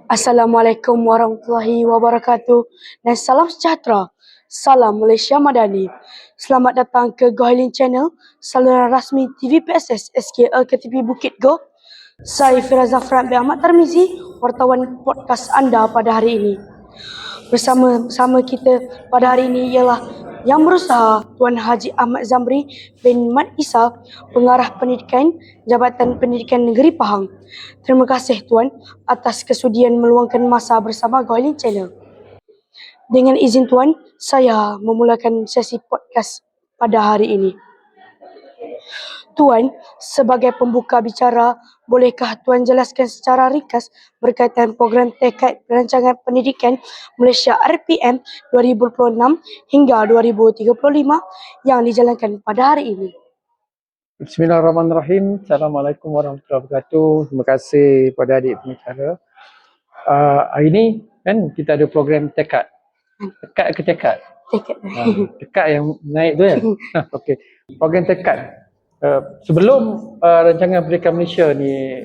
Assalamualaikum warahmatullahi wabarakatuh dan salam sejahtera. Salam Malaysia Madani. Selamat datang ke Gohilin Channel, saluran rasmi TV PSS SKL KTP Bukit Go. Saya Firaz Zafran bin Ahmad Tarmizi, wartawan podcast anda pada hari ini. Bersama kita pada hari ini ialah Yang Berusaha Tuan Haji Ahmad Zamri bin Mat Isa, Pengarah Pendidikan Jabatan Pendidikan Negeri Pahang. Terima kasih Tuan atas kesudian meluangkan masa bersama Gohilin Channel. Dengan izin Tuan, saya memulakan sesi podcast pada hari ini. Tuan, sebagai pembuka bicara, bolehkah Tuan jelaskan secara ringkas berkaitan program tekad perancangan pendidikan Malaysia RPM 2026 hingga 2035 yang dijalankan pada hari ini? Bismillahirrahmanirrahim. Assalamualaikum warahmatullahi wabarakatuh. Terima kasih pada adik pengacara. Hari ini kan kita ada program tekad. Tekad ke tekad? Tekad. Tekad yang naik tu ya? Okey. Program tekad. Sebelum rancangan pendidikan Malaysia ni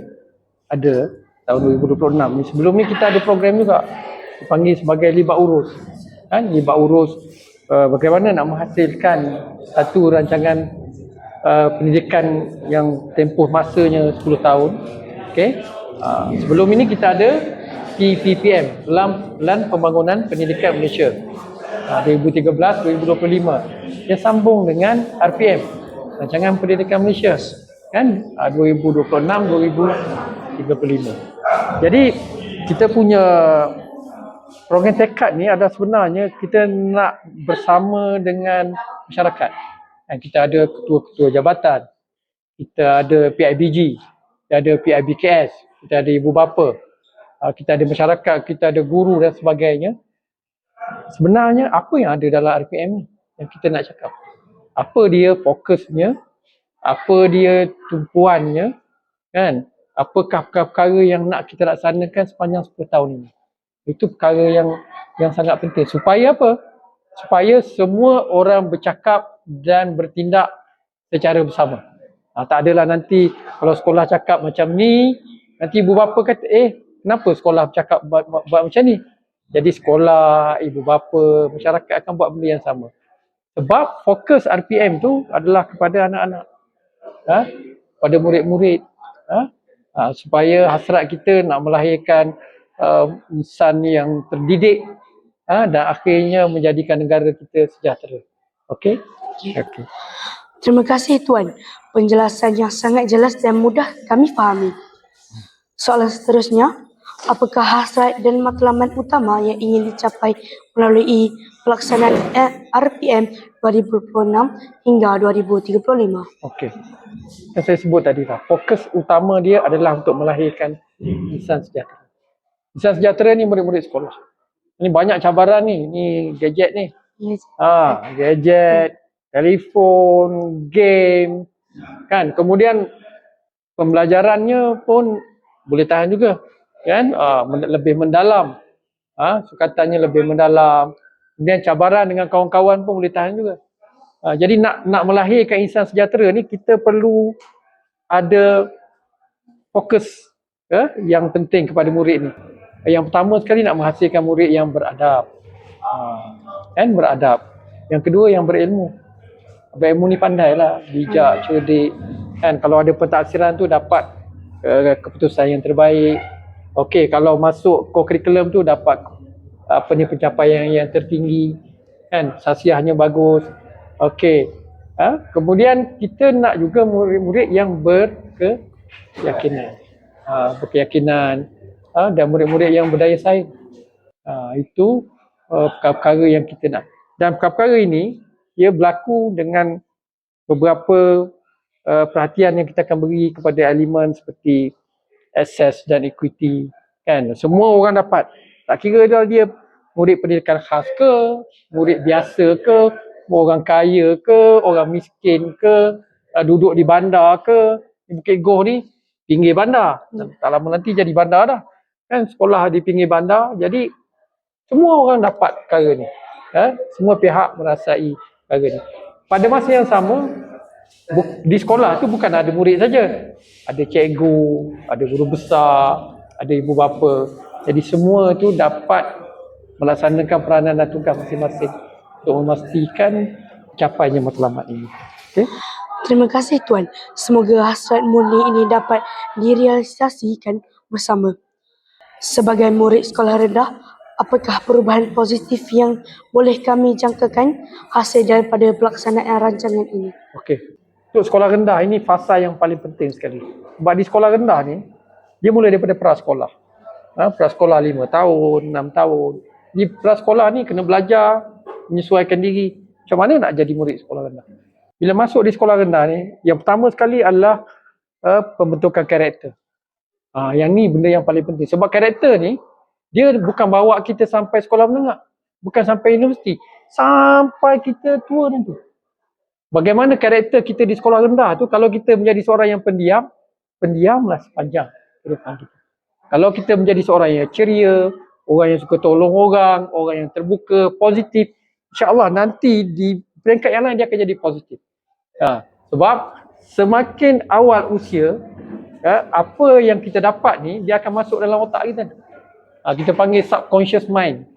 ada tahun 2026 ni, sebelum ni kita ada program juga dipanggil sebagai libat urus. Libat urus bagaimana nak menghasilkan satu rancangan pendidikan yang tempoh masanya 10 tahun. Okey. Sebelum ini kita ada PPPM, Plan Pembangunan Pendidikan Malaysia 2013-2025 yang sambung dengan RPM, Rancangan Pendidikan Malaysia kan 2026-2035. Jadi kita punya program tekad ni adalah sebenarnya kita nak bersama dengan masyarakat. Kita ada ketua-ketua jabatan, kita ada PIBG, kita ada PIBKS, kita ada ibu bapa, kita ada masyarakat, kita ada guru dan sebagainya. Sebenarnya apa yang ada dalam RPM ni yang kita nak cakap? Apa dia fokusnya, apa dia tumpuannya, kan? Apakah perkara yang nak kita laksanakan sepanjang 10 tahun ini? Itu perkara yang sangat penting. Supaya apa? Supaya semua orang bercakap dan bertindak secara bersama. Tak adalah nanti kalau sekolah cakap macam ni, nanti ibu bapa kata, kenapa sekolah bercakap buat macam ni? Jadi sekolah, ibu bapa, masyarakat akan buat benda yang sama. Sebab fokus RPM tu adalah kepada anak-anak, pada murid-murid, supaya hasrat kita nak melahirkan insan yang terdidik dan akhirnya menjadikan negara kita sejahtera. Okey? Okey. Terima kasih Tuan. Penjelasan yang sangat jelas dan mudah kami fahami. Soalan seterusnya, apakah hasrat dan matlamat utama yang ingin dicapai melalui pelaksanaan RPM 2026 hingga 2035? Okey. Yang saya sebut tadi lah, fokus utama dia adalah untuk melahirkan insan sejahtera. Insan sejahtera ni murid-murid sekolah. Ini banyak cabaran ni gadget ni. Yes. Gadget, telefon, game, kan. Kemudian pembelajarannya pun boleh tahan juga, kan. Lebih mendalam, sukatannya lebih mendalam. Kemudian cabaran dengan kawan-kawan pun boleh tahan juga. Jadi nak melahirkan insan sejahtera ni kita perlu ada fokus yang penting kepada murid ni. Yang pertama sekali nak menghasilkan murid yang beradab, beradab. Yang kedua yang berilmu. Berilmu ni pandai lah, bijak, cerdik, kan. Kalau ada pentafsiran tu dapat keputusan yang terbaik. Okey, kalau masuk co-curriculum tu dapat pencapaian yang tertinggi, kan. Sasiahnya bagus. Okey. Kemudian kita nak juga murid-murid yang berkeyakinan, dan murid-murid yang berdaya saing. Itu perkara-perkara yang kita nak. Dan perkara ini ia berlaku dengan beberapa perhatian yang kita akan beri kepada elemen seperti access dan equity, kan. Semua orang dapat. Tak kira dia murid pendidikan khas ke, murid biasa ke, orang kaya ke, orang miskin ke, duduk di bandar ke. Bukit Goh ni pinggir bandar. Tak lama nanti jadi bandar dah, kan. Sekolah di pinggir bandar. Jadi semua orang dapat perkara ni, semua pihak merasai perkara ni. Pada masa yang sama, di sekolah tu bukan ada murid saja, ada cikgu, ada guru besar, ada ibu bapa. Jadi semua tu dapat melaksanakan peranan dan tugas masing-masing untuk memastikan capainya matlamat ini. Okey? Terima kasih Tuan. Semoga hasrat murni ini dapat direalisasikan bersama. Sebagai murid sekolah rendah, apakah perubahan positif yang boleh kami jangkakan hasil daripada pelaksanaan rancangan ini? Okey. Untuk sekolah rendah ini fasa yang paling penting sekali. Sebab di sekolah rendah ni, dia mula daripada prasekolah. Prasekolah 5 tahun, 6 tahun. Di prasekolah ni kena belajar, menyesuaikan diri. Macam mana nak jadi murid sekolah rendah? Bila masuk di sekolah rendah ni, yang pertama sekali adalah pembentukan karakter. Yang ni benda yang paling penting. Sebab karakter ni, dia bukan bawa kita sampai sekolah menengah. Bukan sampai universiti. Sampai kita tua nanti. Bagaimana karakter kita di sekolah rendah tu, kalau kita menjadi seorang yang pendiam, pendiamlah sepanjang ke depan kita. Kalau kita menjadi seorang yang ceria, orang yang suka tolong orang yang terbuka, positif, insya-Allah nanti di peringkat yang lain dia akan jadi positif. Sebab semakin awal usia, apa yang kita dapat ni dia akan masuk dalam otak kita. Kita panggil subconscious mind.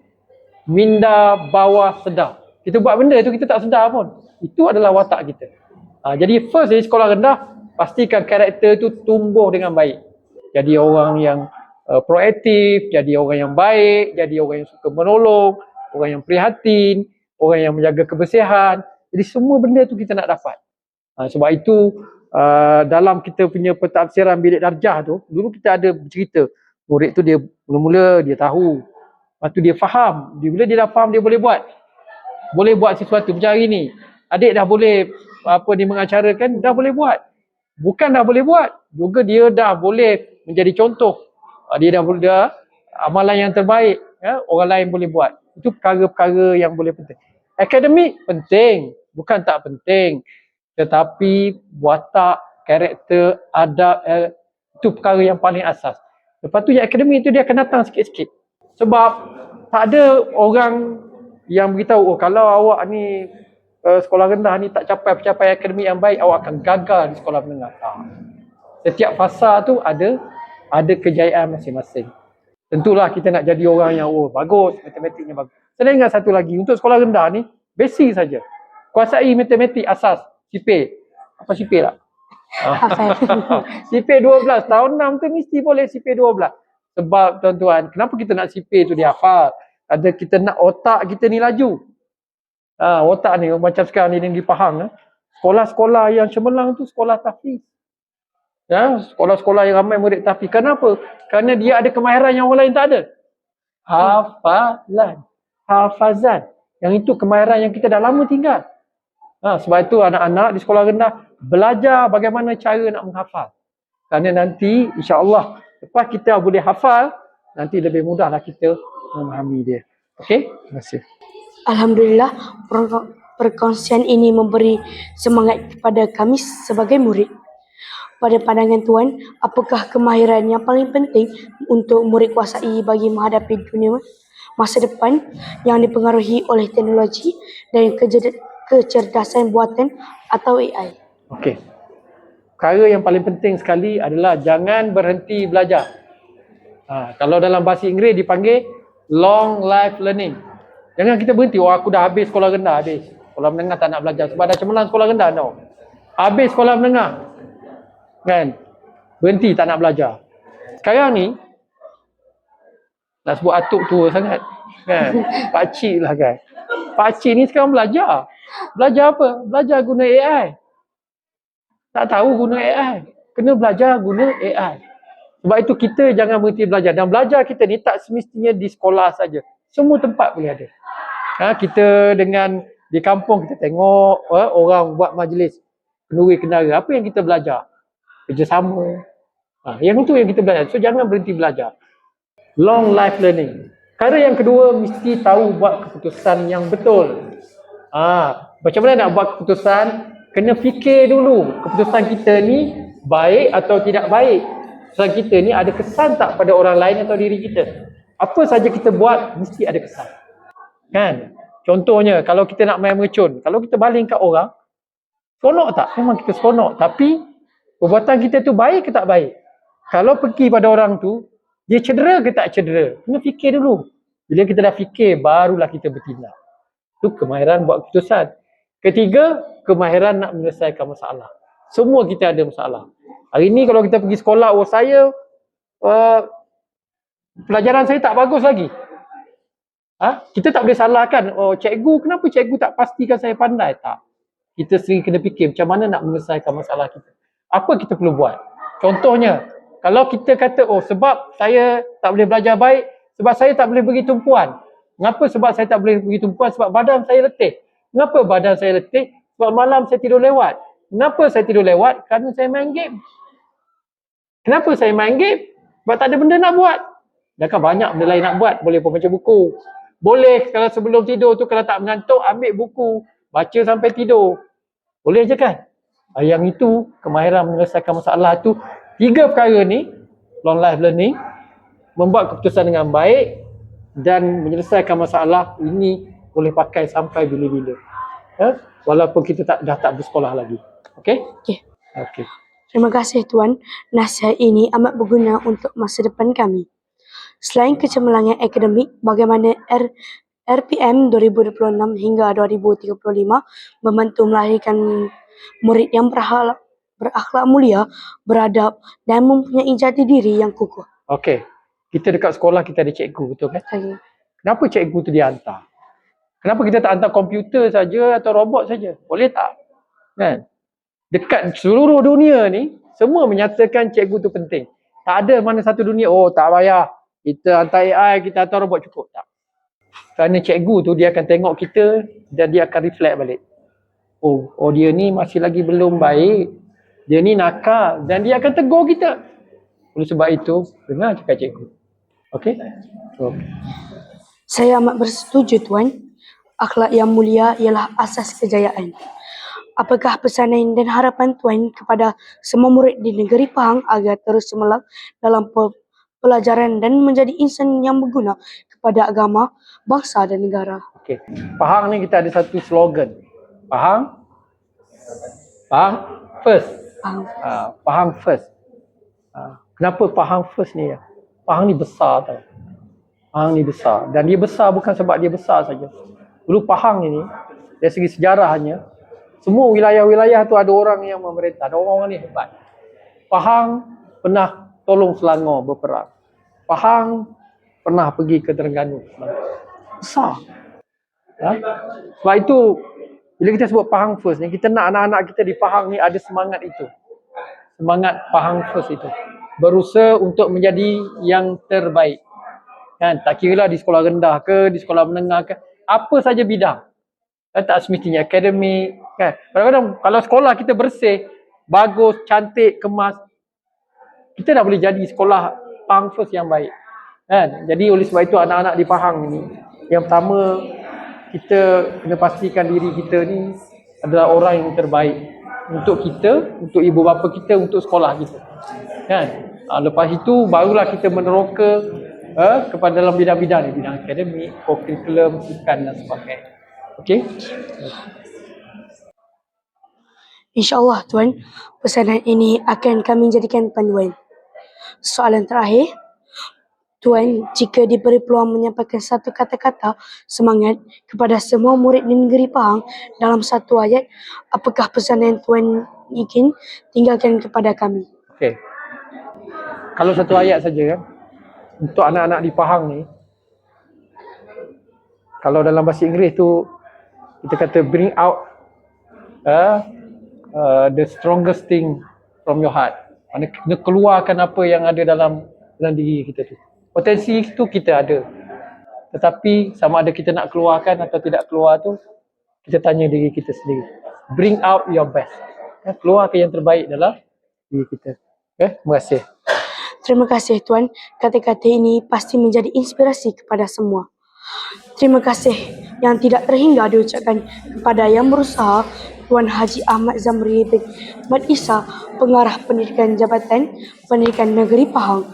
Minda bawah sedar. Kita buat benda tu kita tak sedar pun. Itu adalah watak kita. Jadi first dari sekolah rendah, pastikan karakter tu tumbuh dengan baik. Jadi orang yang proaktif, jadi orang yang baik, jadi orang yang suka menolong, orang yang prihatin, orang yang menjaga kebersihan. Jadi semua benda tu kita nak dapat. Sebab itu dalam kita punya pentafsiran bilik darjah tu, dulu kita ada cerita murid tu dia mula-mula dia tahu. Lepas tu dia faham. Bila dia dah faham dia boleh buat. Boleh buat sesuatu macam hari ni. Adik dah boleh mengancarakan, dah boleh buat. Bukan dah boleh buat, juga dia dah boleh menjadi contoh. Dia dah amalan yang terbaik, orang lain boleh buat. Itu perkara-perkara yang boleh penting. Akademik penting, bukan tak penting. Tetapi watak, karakter, adab, itu perkara yang paling asas. Lepas tu yang akademik itu dia akan datang sikit-sikit. Sebab tak ada orang yang beritahu, kalau awak ni sekolah rendah ni tak capai pencapaian akademik yang baik, awak akan gagal di sekolah menengah. Setiap fasa tu ada kejayaan masing-masing. Tentulah kita nak jadi orang yang bagus, matematiknya bagus. Saya ingat satu lagi, untuk sekolah rendah ni basic saja. Kuasai matematik asas, CP. Apa CP tak? CP 12, tahun 6 tu mesti boleh CP 12. Sebab tuan-tuan, kenapa kita nak CP tu dia hafal? Ada kita nak otak kita ni laju. Otak ni macam sekarang ni di Pahang, sekolah-sekolah yang cemerlang tu sekolah tahfiz. Sekolah-sekolah yang ramai murid tahfiz. Kenapa? Kerana dia ada kemahiran yang orang lain tak ada. Hafazan. Yang itu kemahiran yang kita dah lama tinggal. Sebab itu anak-anak di sekolah rendah belajar bagaimana cara nak menghafal. Kerana nanti insya-Allah lepas kita boleh hafal, nanti lebih mudahlah kita memahami dia. Okey? Terima kasih. Alhamdulillah, perkongsian ini memberi semangat kepada kami sebagai murid. Pada pandangan Tuan, apakah kemahiran yang paling penting untuk murid kuasai bagi menghadapi dunia masa depan yang dipengaruhi oleh teknologi dan kecerdasan buatan atau AI? Okey. Perkara yang paling penting sekali adalah jangan berhenti belajar. Kalau dalam bahasa Inggeris dipanggil long life learning. Jangan kita berhenti, aku dah habis sekolah rendah, habis. Sekolah menengah tak nak belajar. Sebab dah cemerlang sekolah rendah, no. Habis sekolah menengah. Kan? Berhenti tak nak belajar. Sekarang ni, nak sebut atuk tua sangat. Kan? Pakcik lah kan. Pakcik ni sekarang belajar. Belajar apa? Belajar guna AI. Tak tahu guna AI. Kena belajar guna AI. Sebab itu kita jangan berhenti belajar. Dan belajar kita ni tak semestinya di sekolah saja. Semua tempat boleh ada. Kita dengan di kampung kita tengok orang buat majlis kenduri kendara. Apa yang kita belajar? Kerjasama. Yang itu yang kita belajar. So jangan berhenti belajar. Long life learning. Perkara yang kedua, mesti tahu buat keputusan yang betul. Macam mana nak buat keputusan? Kena fikir dulu. Keputusan kita ni baik atau tidak baik. Keputusan kita ni ada kesan tak pada orang lain atau diri kita? Apa saja kita buat, mesti ada kesan. Kan? Contohnya, kalau kita nak main mercun, kalau kita baling kat orang, seronok tak? Memang kita seronok. Tapi, perbuatan kita tu baik ke tak baik? Kalau pergi pada orang tu, Dia cedera ke tak cedera? Kena fikir dulu. Bila kita dah fikir, barulah kita bertindak. Itu kemahiran buat keputusan. Ketiga, kemahiran nak menyelesaikan masalah. Semua kita ada masalah. Hari ni kalau kita pergi sekolah, saya pelajaran saya tak bagus lagi. Kita tak boleh salahkan, cikgu, kenapa cikgu tak pastikan saya pandai? Tak. Kita sendiri kena fikir macam mana nak menyelesaikan masalah kita. Apa kita perlu buat? Contohnya, kalau kita kata, sebab saya tak boleh belajar baik, sebab saya tak boleh pergi tumpuan. Mengapa sebab saya tak boleh pergi tumpuan? Sebab badan saya letih. Mengapa badan saya letih? Sebab malam saya tidur lewat. Kenapa saya tidur lewat? Kerana saya main game. Kenapa saya main game? Sebab tak ada benda nak buat. Kan banyak benda lain nak buat. Boleh pun baca buku. Boleh kalau sebelum tidur tu, kalau tak mengantuk, ambil buku. Baca sampai tidur. Boleh je kan? Yang itu, kemahiran menyelesaikan masalah tu. 3 perkara ni, long life learning, membuat keputusan dengan baik dan menyelesaikan masalah ini boleh pakai sampai bila-bila. Walaupun kita dah tak bersekolah lagi. Okey? Okey. Terima kasih Tuan. Nasihat ini amat berguna untuk masa depan kami. Selain kecemerlangan akademik, bagaimana RPM 2026 hingga 2035 membantu melahirkan murid yang berakhlak mulia, beradab dan mempunyai jati diri yang kukuh. Okey. Kita dekat sekolah kita ada cikgu, betul kan? Kenapa cikgu tu dia hantar? Kenapa kita tak hantar komputer saja atau robot saja? Boleh tak? Kan? Dekat seluruh dunia ni, semua menyatakan cikgu tu penting. Tak ada mana satu dunia, tak payah. Kita hantar AI, kita hantar robot, cukup. Tak. Kerana cikgu tu dia akan tengok kita dan dia akan reflect balik. Dia ni masih lagi belum baik. Dia ni nakal dan dia akan tegur kita. Oleh sebab itu, dengar cakap cikgu. Okey? Saya amat bersetuju Tuan. Akhlak yang mulia ialah asas kejayaan. Apakah pesanan dan harapan Tuan kepada semua murid di negeri Pahang agar terus cemerlang dalam pelajaran dan menjadi insan yang berguna kepada agama, bangsa dan negara? Okey. Pahang ni kita ada satu slogan. Pahang first. Pahang first. Kenapa Pahang first ni ya? Pahang ni besar tau. Pahang ni besar. Dan dia besar bukan sebab dia besar saja. Dulu Pahang ini, dari segi sejarahnya, semua wilayah-wilayah tu ada orang yang memerintah. Dan orang-orang ni hebat. Pahang pernah tolong Selangor berperang. Pahang pernah pergi ke Terengganu. Besar. Sebab itu, bila kita sebut Pahang first ni, kita nak anak-anak kita di Pahang ni ada semangat itu. Semangat Pahang first itu. Berusaha untuk menjadi yang terbaik. Kan? Tak kira lah di sekolah rendah ke, di sekolah menengah ke, apa saja bidang. Tak semestinya akademik. Kan? Kadang-kadang kalau sekolah kita bersih, bagus, cantik, kemas, kita dah boleh jadi sekolah Pahang first yang baik. Kan? Jadi oleh sebab itu anak-anak di Pahang ni, yang pertama, kita kena pastikan diri kita ni adalah orang yang terbaik. Untuk kita, untuk ibu bapa kita, untuk sekolah kita. Kan? Lepas itu, barulah kita meneroka kepada dalam bidang-bidang ni. Bidang akademik, kurikulum, sukan dan sebagainya. Okey? InsyaAllah Tuan, pesanan ini akan kami jadikan panduan. Soalan terakhir, Tuan, jika diberi peluang menyampaikan satu kata-kata semangat kepada semua murid di negeri Pahang dalam satu ayat, apakah pesanan Tuan ingin tinggalkan kepada kami? Okey. Kalau satu ayat saja kan, untuk anak-anak di Pahang ni, kalau dalam bahasa Inggeris tu, kita kata bring out the strongest thing from your heart. Maksudnya kena keluarkan apa yang ada dalam diri kita tu. Potensi itu kita ada. Tetapi sama ada kita nak keluarkan atau tidak keluar tu, kita tanya diri kita sendiri. Bring out your best. Keluarkan yang terbaik dalam diri kita. Terima kasih. Terima kasih Tuan. Kata-kata ini pasti menjadi inspirasi kepada semua. Terima kasih yang tidak terhingga diucapkan kepada yang berusaha, Tuan Haji Ahmad Zamri bin Ahmad Isa, Pengarah Pendidikan Jabatan Pendidikan Negeri Pahang,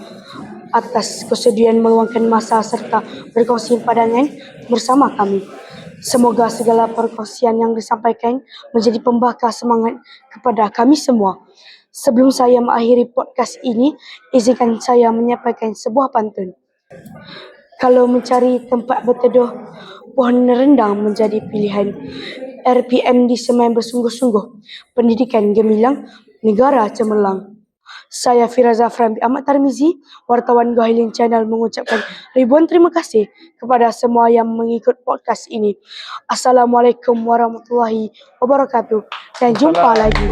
atas kesediaan meluangkan masa serta berkongsi pandangan bersama kami. Semoga segala perkongsian yang disampaikan menjadi pembakar semangat kepada kami semua. Sebelum saya mengakhiri podcast ini, izinkan saya menyampaikan sebuah pantun. Kalau mencari tempat berteduh, pohon rendang menjadi pilihan. RPM disemai bersungguh-sungguh, pendidikan gemilang, negara cemerlang. Saya Fira Zafran bin Ahmad Tarmizi, wartawan Gohilin Channel mengucapkan ribuan terima kasih kepada semua yang mengikut podcast ini. Assalamualaikum warahmatullahi wabarakatuh dan jumpa lagi.